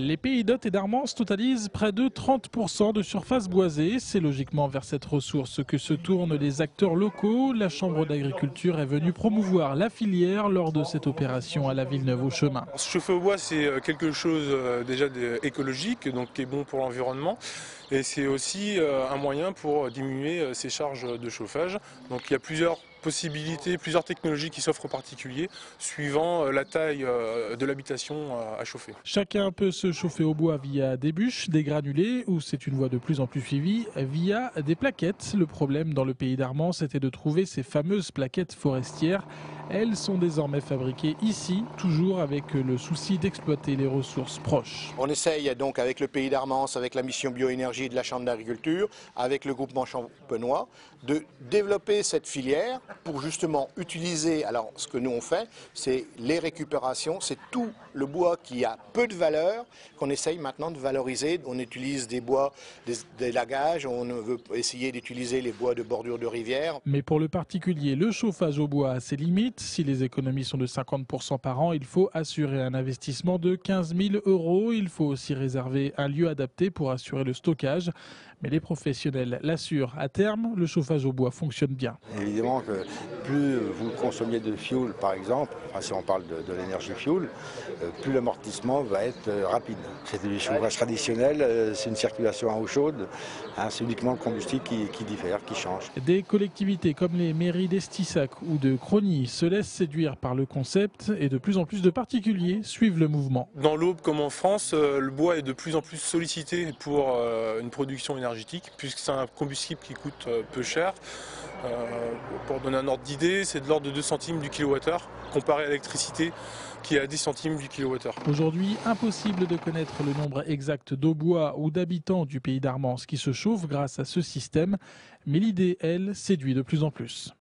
Les pays d'Hôte et d'Armance totalisent près de 30% de surface boisée. C'est logiquement vers cette ressource que se tournent les acteurs locaux. La Chambre d'agriculture est venue promouvoir la filière lors de cette opération à la Villeneuve-aux-Chemins. Se chauffer au bois, c'est quelque chose déjà d'écologique, donc qui est bon pour l'environnement. Et c'est aussi un moyen pour diminuer ses charges de chauffage. Donc il y a plusieurs possibilités, plusieurs technologies qui s'offrent aux particuliers suivant la taille de l'habitation à chauffer. Chacun peut se chauffer au bois via des bûches, des granulés ou c'est une voie de plus en plus suivie via des plaquettes. Le problème dans le pays d'Armance était de trouver ces fameuses plaquettes forestières. Elles sont désormais fabriquées ici, toujours avec le souci d'exploiter les ressources proches. On essaye donc avec le pays d'Armance, avec la mission bioénergie de la Chambre d'agriculture, avec le groupement champenois, de développer cette filière pour justement utiliser, alors ce que nous on fait, c'est les récupérations, c'est tout le bois qui a peu de valeur qu'on essaye maintenant de valoriser. On utilise des bois, des lagages, on veut essayer d'utiliser les bois de bordure de rivière. Mais pour le particulier, le chauffage au bois a ses limites. Si les économies sont de 50% par an, il faut assurer un investissement de 15 000 €. Il faut aussi réserver un lieu adapté pour assurer le stockage. Mais les professionnels l'assurent, à terme, le chauffage au bois fonctionne bien. Évidemment que plus vous consommiez de fioul, par exemple, enfin, si on parle de l'énergie fioul, plus l'amortissement va être rapide. C'est du chauffage traditionnel, c'est une circulation à eau chaude, hein, c'est uniquement le combustible qui diffère, qui change. Des collectivités comme les mairies d'Estissac ou de Crogny se laissent séduire par le concept et de plus en plus de particuliers suivent le mouvement. Dans l'Aube comme en France, le bois est de plus en plus sollicité pour une production énergétique, puisque c'est un combustible qui coûte peu cher. Pour donner un ordre d'idée, c'est de l'ordre de 2 centimes du kilowattheure, comparé à l'électricité qui est à 10 centimes du kilowattheure. Aujourd'hui, impossible de connaître le nombre exact d'Aubois ou d'habitants du pays d'Armance qui se chauffent grâce à ce système, mais l'idée, elle, séduit de plus en plus.